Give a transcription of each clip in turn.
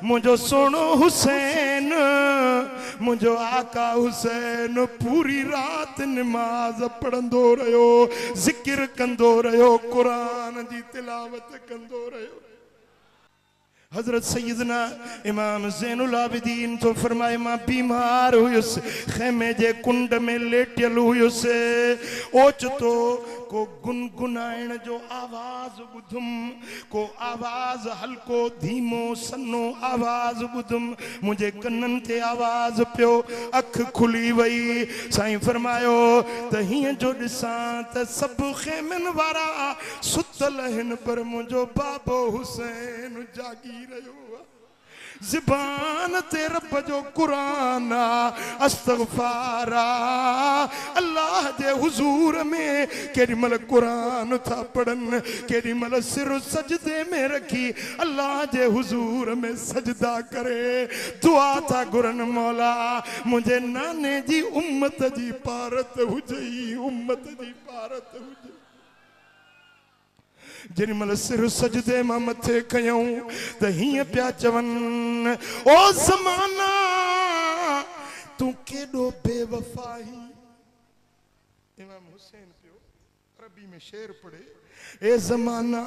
मुझो सोनो हुसैन, मुझो आका हुसैन पूरी रात नमाज पढ़ंदो रहियो, जिक्र कंदो रहियो, कुरान जी तिलावत कंदो रहियो। हजरत सैयदना इमाम ज़ैनुल आबिदीन तो फरमाए, मां बीमार हुयुस, खेमे जे कुंड में लेटियल हुयुस, ओचतो को गुनगुनाइण जो आवाज बुधुम, को आवाज हल्को धीमो सन्नो आवाज बुधुम, मुझे कन्नन ते आवाज पियो, अख खुली वई। साईं फरमायो त हीअं जो ॾिसां त सभु खेमन वारा सुतल हिन, पर मुंहिंजो बाबो हुसैन जागी रहियो आहे। ज़बान ते रब जो कुरान आ, अस्तगफार अल्लाह जे हुजूर में केॾी महिल कुरान था पढ़नि, केॾी महिल सिर सजदे में रखी अल्लाह जे हुजूर में सजदा करे दुआ था घुरनि, मौला मुंहिंजे नाने जी उम्मत जी पारत हुजई, उम्मत जी पारत हुजे। जेॾी महिल सिर सजदे मां मथे कयूं त हीअं पिया चवनि, ओ ज़माना तूं केॾो बेवफ़ाही। इमाम हुसैन पियो अरबी में शेर पढ़े, ए ज़माना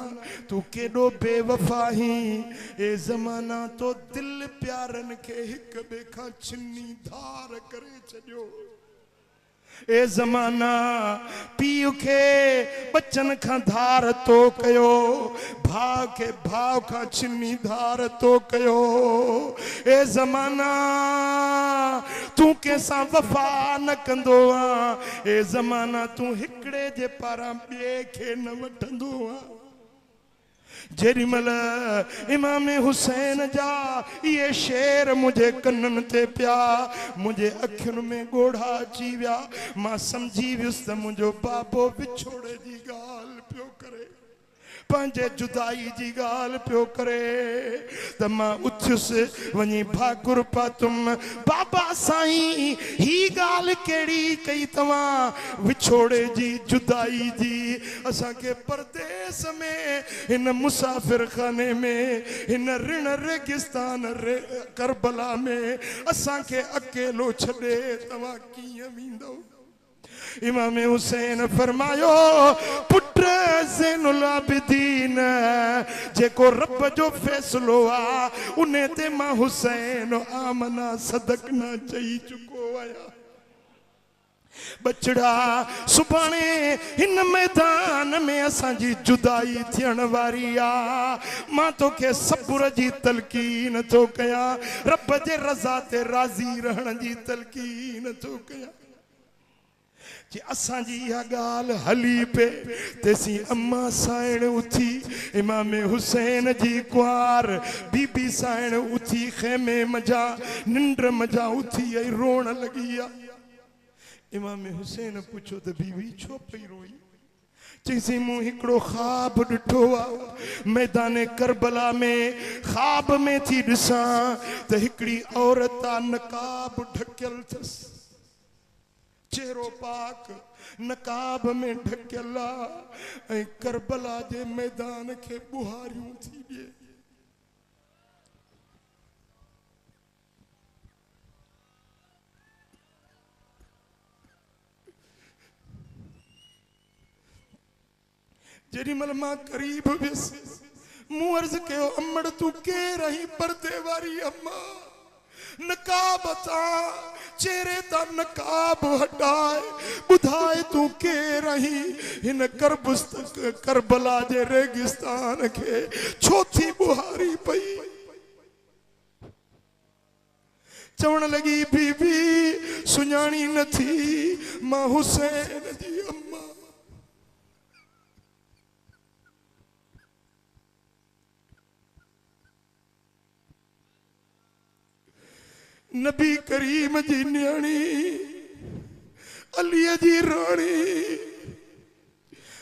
तूं केॾो बेवफ़ाही, ए ज़माना तो दिल प्यारनि खे हिक ॿिए खां छिनी धार करे छॾियो। ए ज़माना पीउ खे बचन खां धार तो कयो, भाउ खे भाउ खां छिनी धार तो कयो। ए ज़माना तूं कंहिंसां वफ़ा न कंदो आ, ए ज़माना तूं हिकिड़े जे पारां ॿिए खे न वठंदो आ। जेॾी महिल इमाम हुसैन जा ये शेर मुझे कन्नन ते पिया, मुझे अखियुनि में ॻोढ़ा अची विया, मां समझी वियुसि त मुंहिंजो बाबो विछोड़े जी ॻाल्हि पियो करे, पंहिंजे जुदाई जी ॻाल्हि पियो करे। त मां उथियुसि वञी भाकुर पातुम, बाबा साईं ही ॻाल्हि कहिड़ी कई तव्हां विछोड़े जी जुदाई जी, असांखे परदेस में हिन मुसाफ़िर खाने में हिन ऋण रेगिस्तान करबला में असांखे अकेलो छॾे तव्हां कीअं वेंदव। इमाम हुसैन फरमायो, पुट ज़ैनुल आबिदीन जेको रब जो फैसलो आ उन ते मां हुसैन आमना सदक न चई चुको आहियां। बचड़ा सुभाणे हिन मैदान में असांजी जुदाई थियण वारी आ, मां तोखे सब्र जी तलकीन थो कयां, रब जे रज़ा ते राज़ी रहण जी तलकीन थो कयां। जे असांजी इहा ॻाल्हि हली पे तेसी अम्मा साइण उथी, इमाम हुसैन जी कुंवार बीबी साइण उथी, खेमे मजा निंड मजा उथी ऐं रोण लॻी आहे। इमाम हुसैन पुछो त बीबी छो पई रोई? चईसी मूं हिकिड़ो ख्वाब ॾिठो आहे, मैदान करबला में ख्वाब में थी ॾिसां त हिकिड़ी औरत आहे, नकाब ढकियल अथसि, चेहरो पाक नकाब में ढकियल आहे ऐं करबला जे मैदान खे बुहारियूं थी ॾिए। जेॾी महिल मां करीब वियुसि, मूं अर्ज़ कयो, अमड़ तूं केरु आहीं? पर्दे वारी अम्मा, नकाब तां चेहरे तां नकाब हटाए ॿुधाए तूं केरु आहीं? हिन करबला जे रेगिस्तान खे छो थी बुहारी पई? चवण लॻी, बीबी सुञाणी नथी, मां हुसैन जी अम्मा। नबी करीम जी न्याणी, अलीअ जी राणी,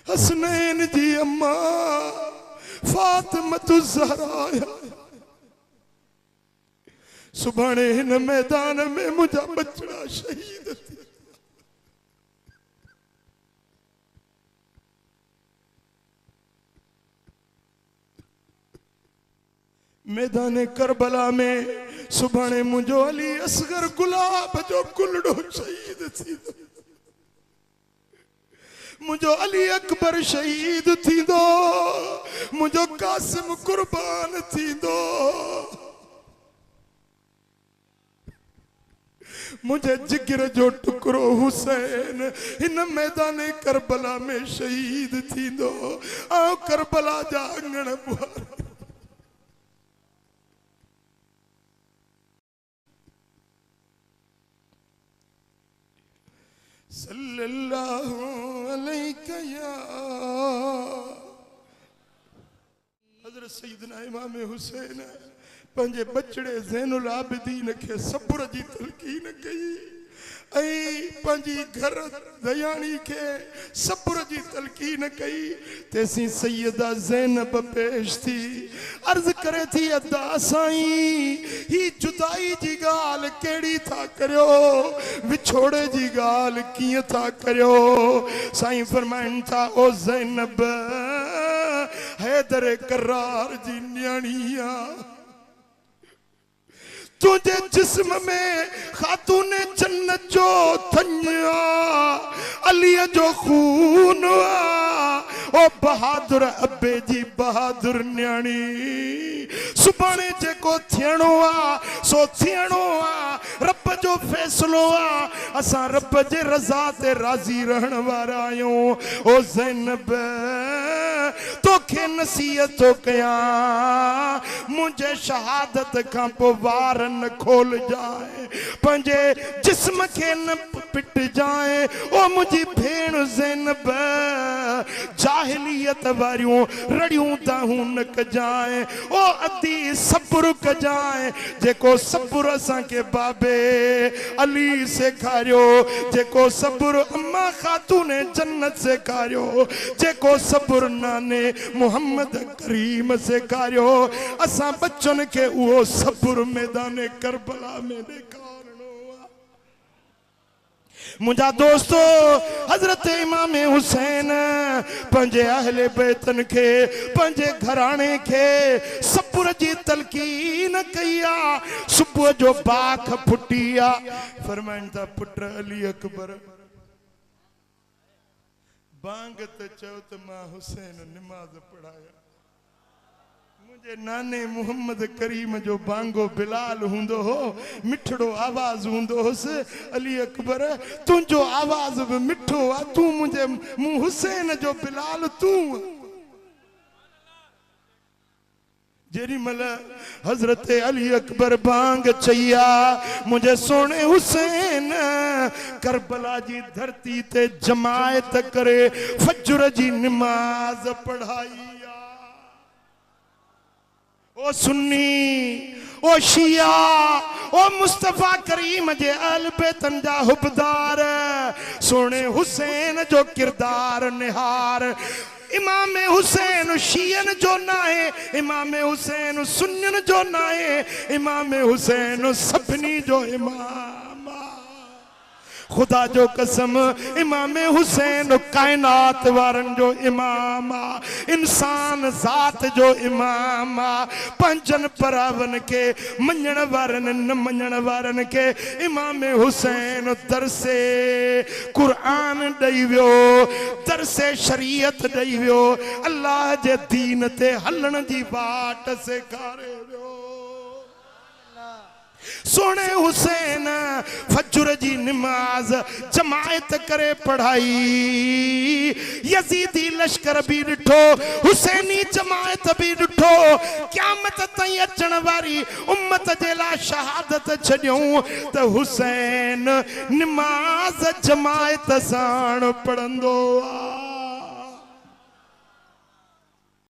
हसनैन जी अम्मा फातिमतु ज़हरा। सुभाणे हिन मैदान में मुंहिंजा बचड़ा शहीद थी। मैदान करबला में सुभाणे मुझो अली असगर गुलाब जो गुलड़ो शहीद थींदो, मुझो अली अकबर शहीद थींदो, मुझो कासिम कुर्बान थींदो, मुझे जिगर जो टुकरो हुसैन इन मैदान करबला में शहीद थींदो। आओ करबला जा अंगण बुहार सल्लल्लाहु अलैहि या हज़रत सैयदना इमाम हुसैन पंजे बचड़े ज़ैनुल आबिदीन के सब्र जी तलकीन कई ऐं पंजी घर दयाणी के सब्र जी तलकीन कई। तेसी सैयदा ज़ैनब पेश थी अर्ज करे थी अदा साईं ही जुदाई जी गाल केड़ी था करियो, विछोड़े जी गाल किए था करियो। साईं फरमाइन था ओ ज़ैनब हैदर करार जी न्याणिया, तुझे जिस्म में खातून जन्नत जो थन्या अली जो खून ओ बहादुर अब्बे जी बहादुर न्याणी। सुभाणे जेको थियणो आ सो थियणो आ, रब जो फैसलो आ, असां रब जे रज़ा ते राज़ी रहण वारा आहियूं। ओ ज़ैनब तोखे नसीहत तो कया मुझे शहादत का पो वार न खोल जाए, पंजे जिस्म के न पिट जाए। ओ मुझी भेण ज़ैनब जाहिलियत वारियों रड़ियों दाहूं न कजाए, ओ अदी सब्र कजाए जेको सब्र असां के बाबे अली सेखारियो, जेको सब्र अम्मा खातून जन्नत सेखारियो, जेको सब्र नाने मोहम्मद करीम सेखारियो। असां बच्चन के वो सब्र मैदान करबला में ॾेखारणो आ। मुझा दोस्तों हजरत इमाम हुसैन पंजे अहले बैतन के पंजे घराने के सब्र जी तलकीन कईया। सुबह जो बाख फुटिया फरमाइन था पुट अली अकबर बांग त चओ त मां हुसैन नमाज पढ़ाया। मुझे नाने मोहम्मद करीम जो बांगो बिलाल हुंदो हो, मिठड़ो आवाज हुंदो होस। अली अकबर तुझो आवाज भी मिठो आ, तू मुझे मुंह हुसैन जो बिलाल तू। जेरी मल हजरत अली अकबर बांग चैया मुझे सोने हुसैन करबला जी धरती ते जमायत करे फजर जी नमाज पढ़ाई। ओ सुन्नी ओ शिया ओ मुस्तफा करीम जे अहल बैतन जा हुबदार सोने हुसैन जो किरदार निहार। इमाम हुसैन शियन जो ना है, इमाम हुसैन सुन्नियन जो ना है, इमाम हुसैन सभनी जो इमाम। खुदा जो कसम इमाम हुसैन कायनात वारन जो इमाम आ, इंसान जात जो इमाम आ। पंजन परावन के मञण वारन न मञण वारन के इमाम हुसैन दरसे कुरान ॾेई वियो, दरसे शरीयत ॾेई वियो, अल्लाह जे दीन ते हलण जी बाट सेखारे वियो। सोने हुसैन फजर जी नमाज जमायत करे पढ़ाई। यजीदी लश्कर भी ॾिठो, हुसैनी जमायत भी ॾिठो। क़यामत ताईं अचण वारी उम्मत जे लाइ शहादत छॾियूं त हुसैन नमाज जमायत सां पढ़ंदो आ।